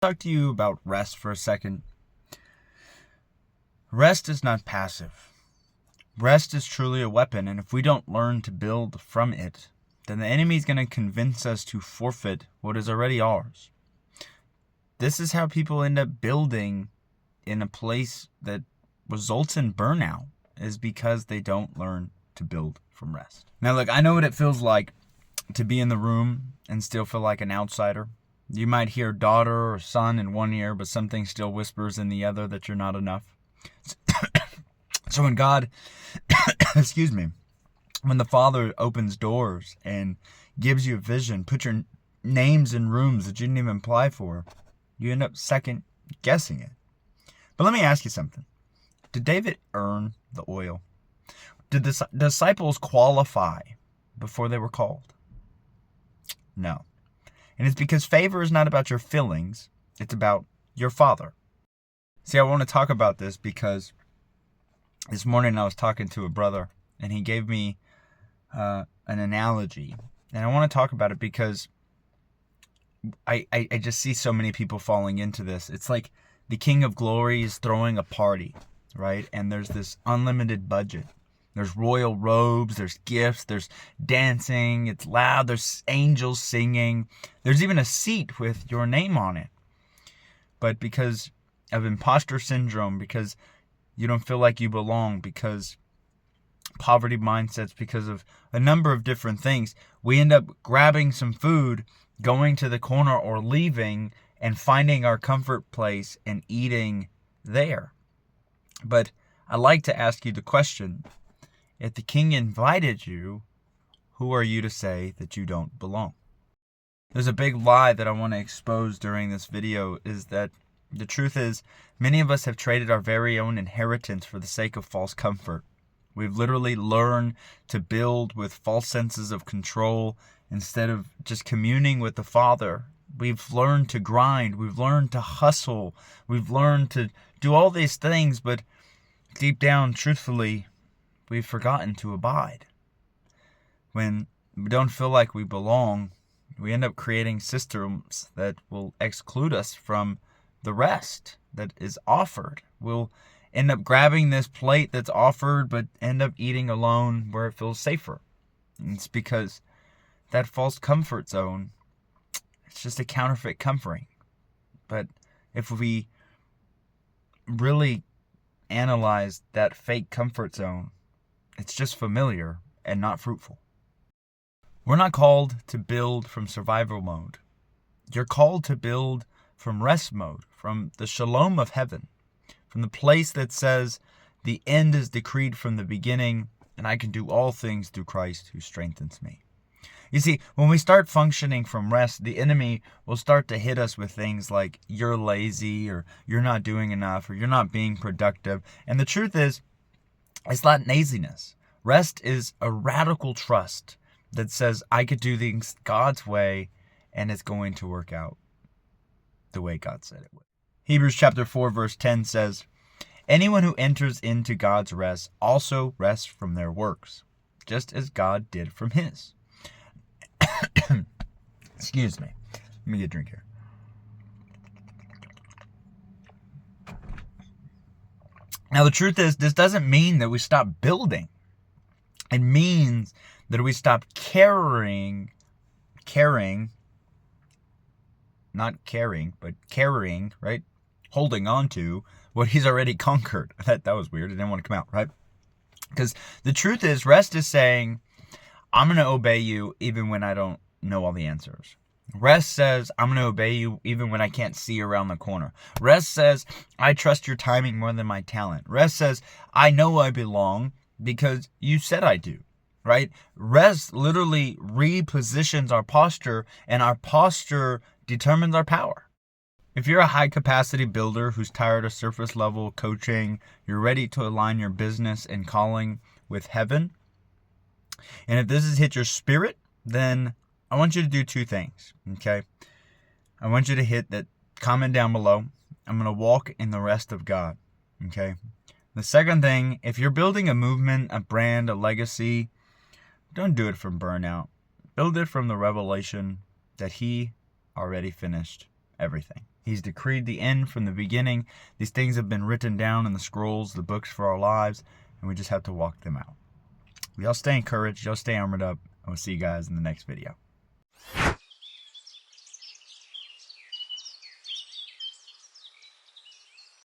Talk to you about rest for a second. Rest is not passive. Rest is truly a weapon, and if we don't learn to build from it, then the enemy is going to convince us to forfeit what is already ours. This is how people end up building in a place that results in burnout, is because they don't learn to build from rest. Now look, I know what it feels like to be in the room and still feel like an outsider. You might hear daughter or son in one ear, but something still whispers in the other that you're not enough. So when God, when the Father opens doors and gives you a vision, put your names in rooms that you didn't even apply for, you end up second guessing it. But let me ask you something. Did David earn the oil? Did the disciples qualify before they were called? No. And it's because favor is not about your feelings. It's about your Father. See, I want to talk about this because this morning I was talking to a brother and he gave me an analogy. And I want to talk about it because I just see so many people falling into this. It's like the King of Glory is throwing a party, right? And there's this unlimited budget. There's royal robes, there's gifts, there's dancing, it's loud, there's angels singing. There's even a seat with your name on it. But because of imposter syndrome, because you don't feel like you belong, because poverty mindsets, because of a number of different things, we end up grabbing some food, going to the corner or leaving and finding our comfort place and eating there. But I'd like to ask you the question, if the King invited you, who are you to say that you don't belong? There's a big lie that I want to expose during this video, is that the truth is many of us have traded our very own inheritance for the sake of false comfort. We've literally learned to build with false senses of control instead of just communing with the Father. We've learned to grind. We've learned to hustle. We've learned to do all these things, but deep down, truthfully, we've forgotten to abide. When we don't feel like we belong, we end up creating systems that will exclude us from the rest that is offered. We'll end up grabbing this plate that's offered, but end up eating alone where it feels safer. And it's because that false comfort zone, it's just a counterfeit comforting. But if we really analyze that fake comfort zone, it's just familiar and not fruitful. We're not called to build from survival mode. You're called to build from rest mode, from the shalom of heaven, from the place that says the end is decreed from the beginning, and I can do all things through Christ who strengthens me. You see, when we start functioning from rest, the enemy will start to hit us with things like you're lazy, or you're not doing enough, or you're not being productive. And the truth is, it's not laziness. Rest is a radical trust that says I could do things God's way and it's going to work out the way God said it would. Hebrews chapter 4 verse 10 says, anyone who enters into God's rest also rests from their works, just as God did from his. Excuse me. Let me get a drink here. Now, the truth is, this doesn't mean that we stop building. It means that we stop carrying, right? Holding on to what he's already conquered. That was weird. It didn't want to come out, right? Because the truth is, rest is saying, I'm going to obey you even when I don't know all the answers. Rest says, I'm going to obey you even when I can't see around the corner. Rest says, I trust your timing more than my talent. Rest says, I know I belong because you said I do, right? Rest literally repositions our posture, and our posture determines our power. If you're a high-capacity builder who's tired of surface-level coaching, you're ready to align your business and calling with heaven, and if this has hit your spirit, then I want you to do two things, okay? I want you to hit that comment down below. I'm going to walk in the rest of God, okay? The second thing, if you're building a movement, a brand, a legacy, don't do it from burnout. Build it from the revelation that he already finished everything. He's decreed the end from the beginning. These things have been written down in the scrolls, the books for our lives, and we just have to walk them out. Y'all stay encouraged. Y'all stay armored up. And we'll see you guys in the next video.